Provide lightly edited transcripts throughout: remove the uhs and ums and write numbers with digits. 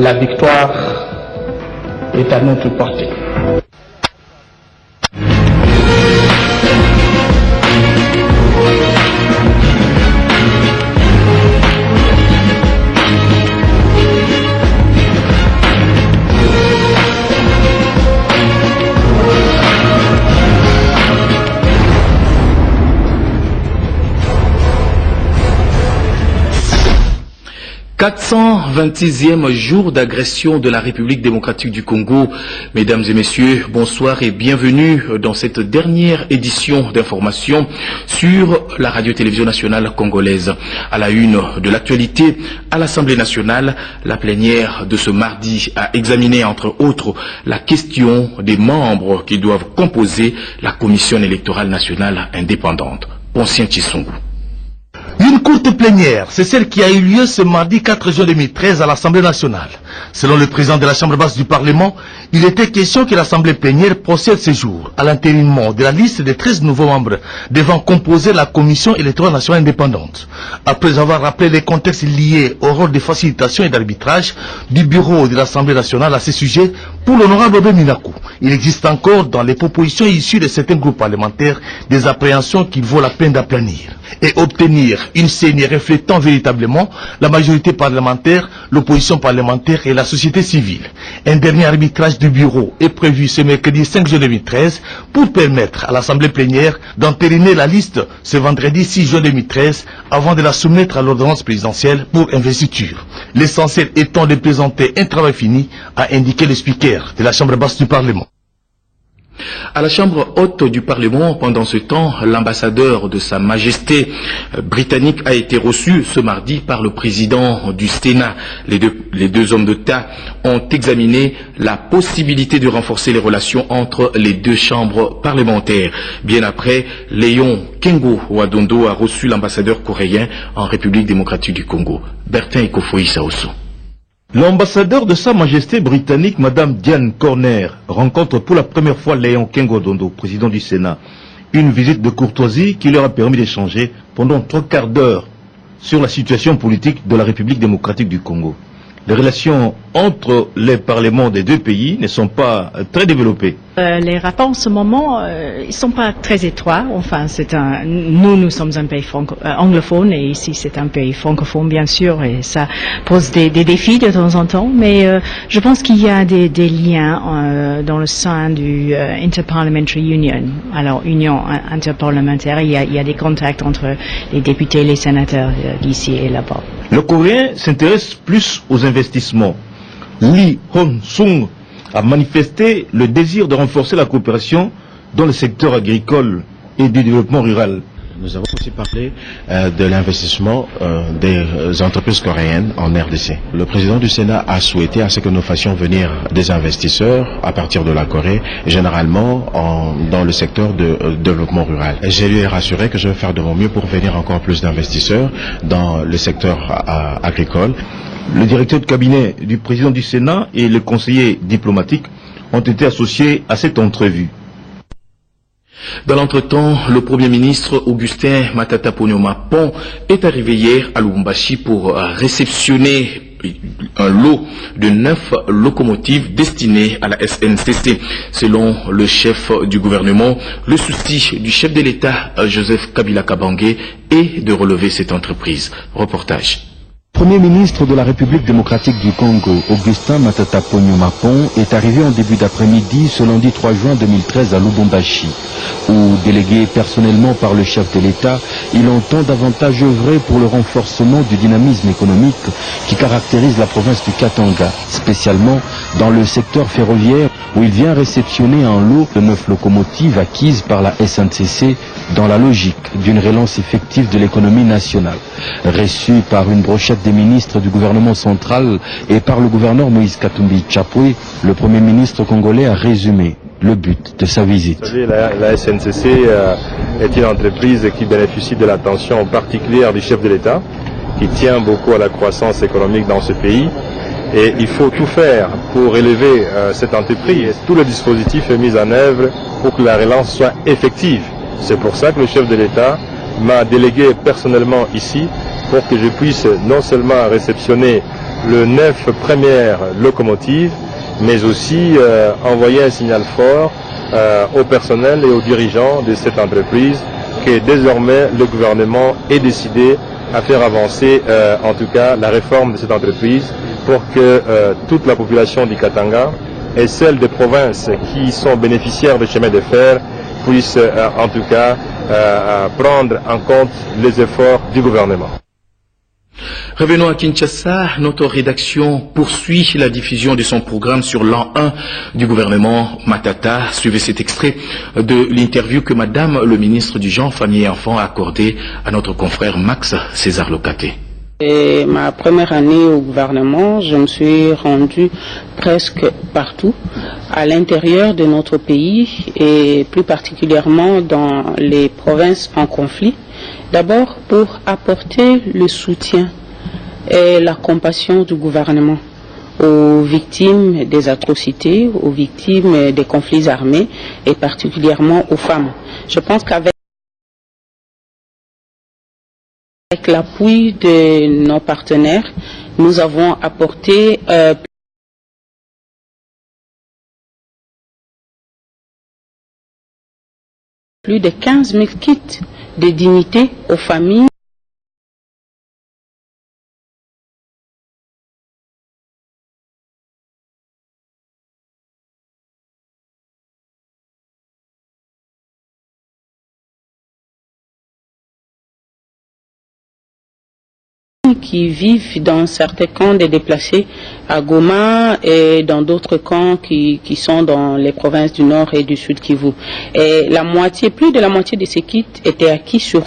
la victoire est à notre portée. « 426e jour d'agression de la République démocratique du Congo. Mesdames et messieurs, bonsoir et bienvenue dans cette dernière édition d'information sur la radio-télévision nationale congolaise. À la une de l'actualité, à l'Assemblée nationale, la plénière de ce mardi a examiné entre autres la question des membres qui doivent composer la Commission électorale nationale indépendante. Poncien Tshisungu. Une courte plénière, c'est celle qui a eu lieu ce mardi 4 juin 2013 à l'Assemblée nationale. Selon le président de la Chambre basse du Parlement, il était question que l'Assemblée plénière procède ce jour à l'entérinement de la liste des 13 nouveaux membres devant composer la Commission électorale nationale indépendante. Après avoir rappelé les contextes liés au rôle de facilitation et d'arbitrage du bureau de l'Assemblée nationale à ce sujet, pour l'honorable Obé Minakou, il existe encore dans les propositions issues de certains groupes parlementaires des appréhensions qu'il vaut la peine d'aplanir et obtenir une CENI reflétant véritablement la majorité parlementaire, l'opposition parlementaire et la société civile. Un dernier arbitrage du bureau est prévu ce mercredi 5 juin 2013 pour permettre à l'Assemblée plénière d'entériner la liste ce vendredi 6 juin 2013 avant de la soumettre à l'ordonnance présidentielle pour investiture. L'essentiel étant de présenter un travail fini, a indiqué le speaker de la Chambre basse du Parlement. À la Chambre haute du Parlement, pendant ce temps, l'ambassadeur de Sa Majesté britannique a été reçu ce mardi par le président du Sénat. Les deux hommes d'État ont examiné la possibilité de renforcer les relations entre les deux chambres parlementaires. Bien après, Léon Kengo Wadondo a reçu l'ambassadeur coréen en République démocratique du Congo, Bertin Ekofoyi Saoso. L'ambassadeur de Sa Majesté britannique, Madame Diane Corner, rencontre pour la première fois Léon Kengo Wadondo, président du Sénat. Une visite de courtoisie qui leur a permis d'échanger pendant 3 quarts d'heure sur la situation politique de la République démocratique du Congo. Les relations entre les parlements des deux pays ne sont pas très développées. Les rapports en ce moment, ils ne sont pas très étroits. Enfin, nous sommes un pays anglophone et ici c'est un pays francophone bien sûr et ça pose des défis de temps en temps. Mais je pense qu'il y a des liens dans le sein du Interparliamentary Union. Alors, Union interparlementaire, il y a des contacts entre les députés et les sénateurs d'ici et là-bas. Le Coréen s'intéresse plus aux investissements. Lee Hon-sung a manifesté le désir de renforcer la coopération dans le secteur agricole et du développement rural. Nous avons aussi parlé de l'investissement des entreprises coréennes en RDC. Le président du Sénat a souhaité à ce que nous fassions venir des investisseurs à partir de la Corée, généralement dans le secteur de développement rural. Et je lui ai rassuré que je vais faire de mon mieux pour venir encore plus d'investisseurs dans le secteur agricole. Le directeur de cabinet du président du Sénat et le conseiller diplomatique ont été associés à cette entrevue. Dans l'entretemps, le Premier ministre Augustin Matata Ponyo Pon est arrivé hier à Lubumbashi pour réceptionner un lot de 9 locomotives destinées à la SNCC. Selon le chef du gouvernement, le souci du chef de l'État, Joseph Kabila Kabange, est de relever cette entreprise. Reportage. Premier ministre de la République démocratique du Congo, Augustin Matata Ponyo Pon, est arrivé en début d'après-midi ce lundi 3 juin 2013 à Lubumbashi, où, délégué personnellement par le chef de l'État, il entend davantage œuvrer pour le renforcement du dynamisme économique qui caractérise la province du Katanga, spécialement dans le secteur ferroviaire où il vient réceptionner un lot de 9 locomotives acquises par la SNCC dans la logique d'une relance effective de l'économie nationale. Reçu par une brochette des ministres du gouvernement central et par le gouverneur Moïse Katumbi Chapwe, le Premier ministre congolais a résumé le but de sa visite. Vous savez, la SNCC est une entreprise qui bénéficie de l'attention particulière du chef de l'État, qui tient beaucoup à la croissance économique dans ce pays. Et il faut tout faire pour élever cette entreprise. Tout le dispositif est mis en œuvre pour que la relance soit effective. C'est pour ça que le chef de l'État m'a délégué personnellement ici pour que je puisse non seulement réceptionner les 9 premières locomotives, mais aussi envoyer un signal fort au personnel et aux dirigeants de cette entreprise que désormais le gouvernement est décidé à faire avancer en tout cas la réforme de cette entreprise pour que toute la population du Katanga et celle des provinces qui sont bénéficiaires de chemin de fer puissent en tout cas prendre en compte les efforts du gouvernement. Revenons à Kinshasa. Notre rédaction poursuit la diffusion de son programme sur l'an 1 du gouvernement Matata. Suivez cet extrait de l'interview que Madame le ministre du Genre, Famille et Enfants a accordée à notre confrère Max César Locaté. Et ma première année au gouvernement, je me suis rendue presque partout à l'intérieur de notre pays et plus particulièrement dans les provinces en conflit. D'abord pour apporter le soutien et la compassion du gouvernement aux victimes des atrocités, aux victimes des conflits armés et particulièrement aux femmes. Je pense qu'avec l'appui de nos partenaires, nous avons apporté plus de 15 000 kits de dignité aux familles. Qui vivent dans certains camps de déplacés à Goma et dans d'autres camps qui sont dans les provinces du Nord et du Sud Kivu. Et la moitié, plus de la moitié de ces kits étaient acquis sur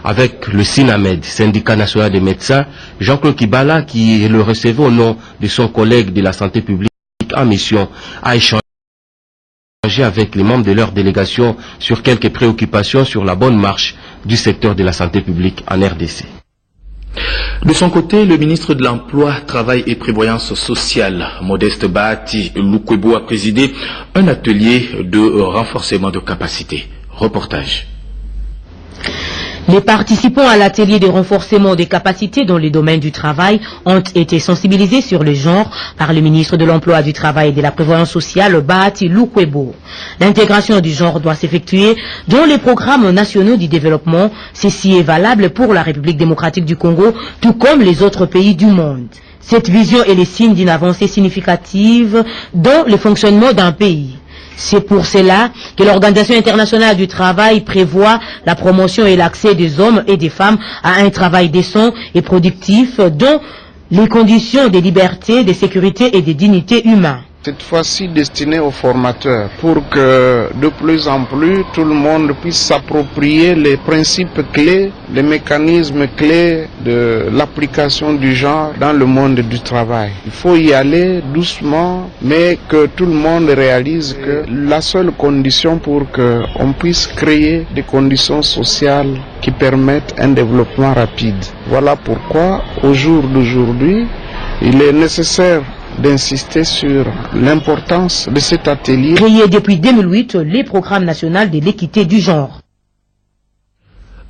avec le SINAMED, syndicat national des médecins, Jean-Claude Kibala, qui le recevait au nom de son collègue de la santé publique en mission, a échangé avec les membres de leur délégation sur quelques préoccupations sur la bonne marche du secteur de la santé publique en RDC. De son côté, le ministre de l'Emploi, Travail et Prévoyance sociale, Modeste Bahati Lukwebo, a présidé un atelier de renforcement de capacité. Reportage. Les participants à l'atelier de renforcement des capacités dans les domaines du travail ont été sensibilisés sur le genre par le ministre de l'Emploi, du Travail et de la Prévoyance sociale, Bahati Lukwebo. L'intégration du genre doit s'effectuer dans les programmes nationaux du développement. Ceci est valable pour la République démocratique du Congo, tout comme les autres pays du monde. Cette vision est le signe d'une avancée significative dans le fonctionnement d'un pays. C'est pour cela que l'Organisation internationale du travail prévoit la promotion et l'accès des hommes et des femmes à un travail décent et productif dans les conditions de liberté, de sécurité et de dignité humaine. Cette fois-ci destinée aux formateurs pour que de plus en plus tout le monde puisse s'approprier les principes clés, les mécanismes clés de l'application du genre dans le monde du travail. Il faut y aller doucement, mais que tout le monde réalise que la seule condition pour qu'on puisse créer des conditions sociales qui permettent un développement rapide. Voilà pourquoi au jour d'aujourd'hui, Il est nécessaire d'insister sur l'importance de cet atelier. Créé depuis 2008, les programmes nationaux de l'équité du genre.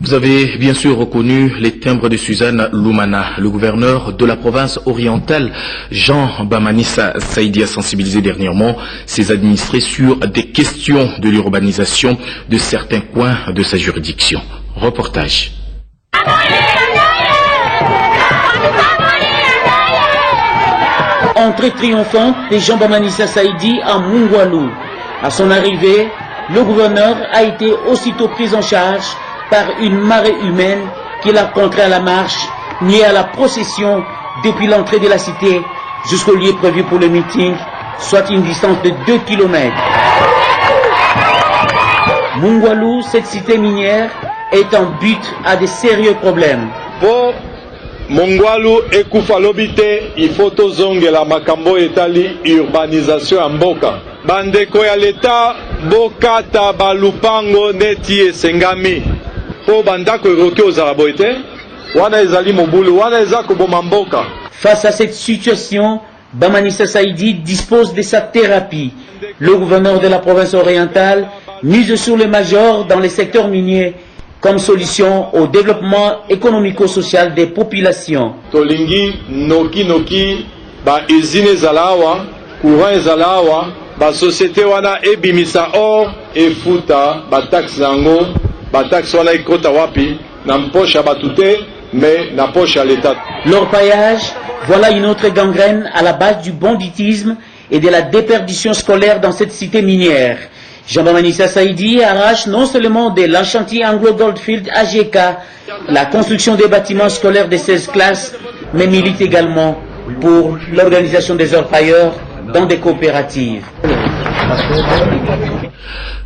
Vous avez bien sûr reconnu les timbres de Suzanne Lumana. Le gouverneur de la province orientale, Jean Bamanissa Saïdi, a sensibilisé dernièrement ses administrés sur des questions de l'urbanisation de certains coins de sa juridiction. Reportage. Entrée triomphante de Jean Bamanissa Saïdi à Mungwalu. À son arrivée, le gouverneur a été aussitôt pris en charge par une marée humaine qui l'a contraint à la marche, ni à la procession depuis l'entrée de la cité jusqu'au lieu prévu pour le meeting, soit une distance de 2 km. Mungwalu, cette cité minière, est en but à de sérieux problèmes. Pour Mungwalu et Koufalobite, il faut tozongela makambo etali urbanisation en Mboka. Bandeko ya l'État, Bokata balupango neti esengami. Face à cette situation, Bamanissa Saïdi dispose de sa thérapie. Le gouverneur de la province orientale mise sur le major dans les secteurs miniers comme solution au développement économico-social des populations. Tolingi noki ba usine zalawa, courant zalawa, ba société wana ebimisa or et futa ba taxe zango. L'orpaillage, voilà une autre gangrène à la base du banditisme et de la déperdition scolaire dans cette cité minière. Jean Bamanissa Saïdi arrache non seulement de l'enchantier Anglo Goldfield AGK la construction des bâtiments scolaires de 16 classes, mais milite également pour l'organisation des orpailleurs dans des coopératives.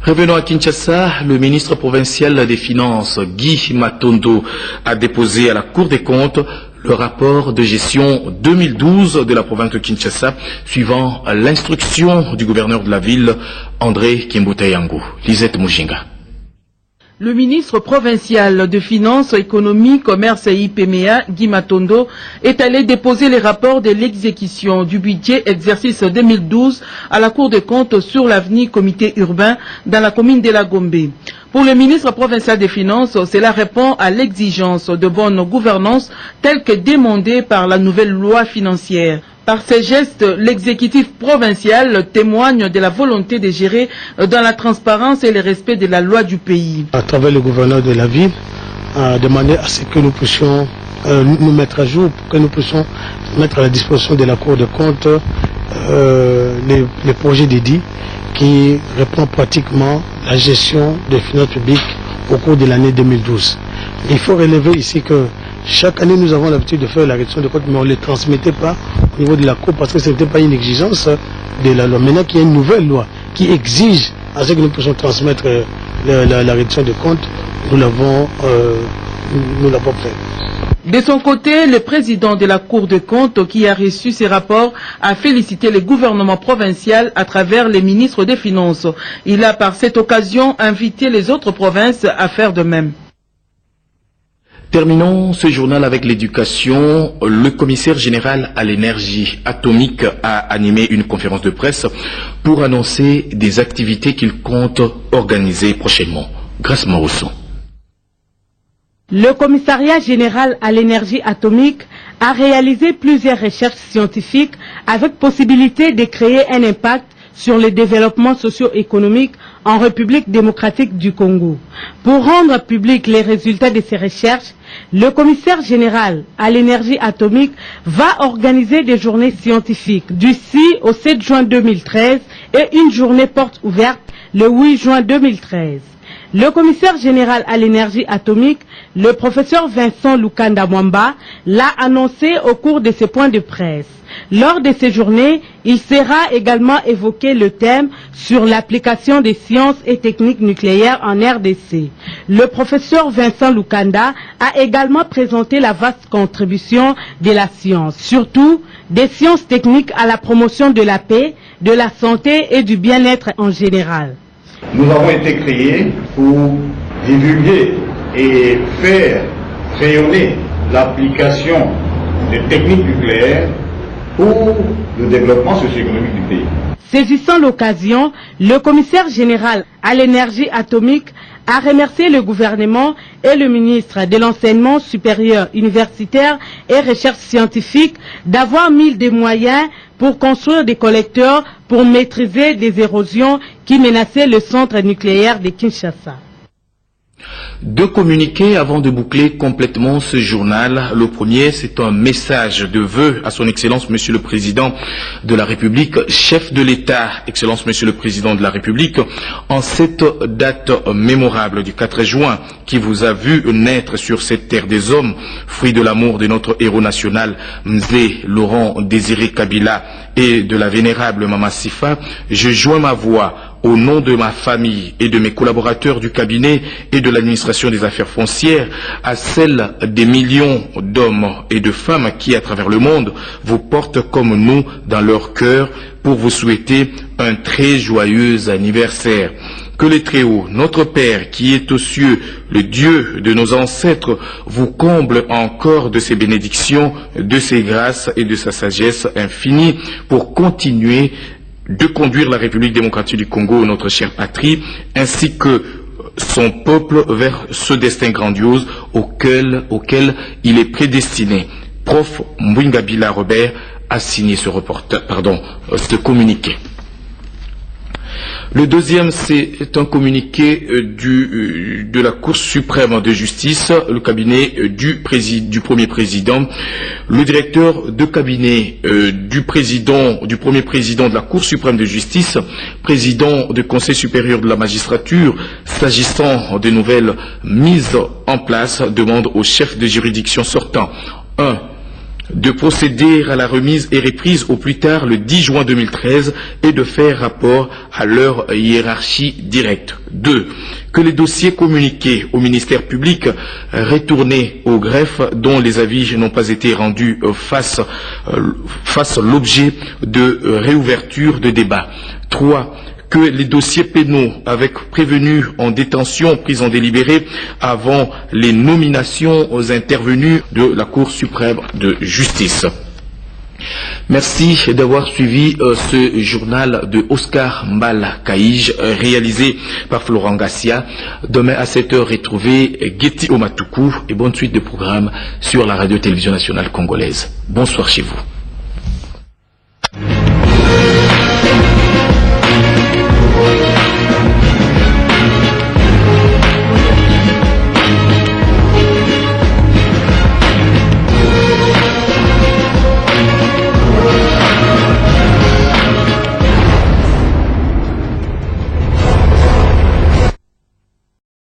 Revenons à Kinshasa, le ministre provincial des Finances, Guy Matondo, a déposé à la Cour des comptes le rapport de gestion 2012 de la province de Kinshasa, suivant l'instruction du gouverneur de la ville, André Kimbutayango. Lisette Mujinga. Le ministre provincial de Finances, Économie, Commerce et IPMEA, Guy Matondo, est allé déposer les rapports de l'exécution du budget exercice 2012 à la Cour des comptes sur l'avenir comité urbain dans la commune de la Gombe. Pour le ministre provincial des Finances, cela répond à l'exigence de bonne gouvernance telle que demandée par la nouvelle loi financière. Par ces gestes, l'exécutif provincial témoigne de la volonté de gérer dans la transparence et le respect de la loi du pays. À travers le gouverneur de la ville, a demandé à ce que nous puissions nous mettre à jour, pour que nous puissions mettre à la disposition de la Cour des comptes les projets dédiés qui répondent pratiquement à la gestion des finances publiques au cours de l'année 2012. Il faut relever ici que chaque année, nous avons l'habitude de faire la réduction de comptes, mais on ne les transmettait pas au niveau de la Cour parce que ce n'était pas une exigence de la loi. Maintenant qu'il y a une nouvelle loi qui exige à ce que nous puissions transmettre la réduction de comptes, nous l'avons fait. De son côté, le président de la Cour des comptes qui a reçu ces rapports a félicité le gouvernement provincial à travers les ministres des Finances. Il a par cette occasion invité les autres provinces à faire de même. Terminons ce journal avec l'éducation. Le commissaire général à l'énergie atomique a animé une conférence de presse pour annoncer des activités qu'il compte organiser prochainement. Grâce Morousson. Le commissariat général à l'énergie atomique a réalisé plusieurs recherches scientifiques avec possibilité de créer un impact sur le développement socio-économique en République démocratique du Congo. Pour rendre public les résultats de ces recherches, le commissaire général à l'énergie atomique va organiser des journées scientifiques du 6 au 7 juin 2013 et une journée porte ouverte le 8 juin 2013. Le commissaire général à l'énergie atomique, le professeur Vincent Lukanda Mwamba, l'a annoncé au cours de ses points de presse. Lors de ces journées, il sera également évoqué le thème sur l'application des sciences et techniques nucléaires en RDC. Le professeur Vincent Lukanda a également présenté la vaste contribution de la science, surtout des sciences techniques à la promotion de la paix, de la santé et du bien-être en général. Nous avons été créés pour divulguer et faire rayonner l'application des techniques nucléaires pour le développement socio-économique du pays. Saisissant l'occasion, le commissaire général à l'énergie atomique a remercié le gouvernement et le ministre de l'enseignement supérieur universitaire et recherche scientifique d'avoir mis des moyens pour construire des collecteurs pour maîtriser des érosions qui menaçaient le centre nucléaire de Kinshasa. Deux communiqués avant de boucler complètement ce journal. Le premier, c'est un message de vœux à son Excellence Monsieur le Président de la République, chef de l'État, Excellence Monsieur le Président de la République, en cette date mémorable du 4 juin qui vous a vu naître sur cette terre des hommes, fruit de l'amour de notre héros national Mzé Laurent Désiré Kabila et de la vénérable Mama Sifa. Je joins ma voix au nom de ma famille et de mes collaborateurs du cabinet et de l'administration des affaires foncières, à celle des millions d'hommes et de femmes qui, à travers le monde, vous portent comme nous dans leur cœur pour vous souhaiter un très joyeux anniversaire. Que le Très-Haut, notre Père qui est aux cieux, le Dieu de nos ancêtres, vous comble encore de ses bénédictions, de ses grâces et de sa sagesse infinie pour continuer de conduire la République démocratique du Congo, notre chère patrie, ainsi que son peuple vers ce destin grandiose auquel il est prédestiné. Prof Mbouingabila Robert a signé ce communiqué. Le deuxième, c'est un communiqué de la Cour suprême de justice, le cabinet du premier président, le directeur de cabinet du premier président de la Cour suprême de justice, président du Conseil supérieur de la magistrature, s'agissant des nouvelles mises en place, demande au chef de juridiction sortant 1. De procéder à la remise et reprise au plus tard le 10 juin 2013 et de faire rapport à leur hiérarchie directe. 2. Que les dossiers communiqués au ministère public retournés au greffe dont les avis n'ont pas été rendus fassent l'objet de réouverture de débat. 3. Que les dossiers pénaux avec prévenus en détention, pris en délibéré avant les nominations aux intervenus de la Cour suprême de justice. Merci d'avoir suivi ce journal de Oscar Mbala Kaïj, réalisé par Florent Gassia. Demain à 7h, retrouvez Getty Omatuku et bonne suite de programmes sur la radio-télévision nationale congolaise. Bonsoir chez vous.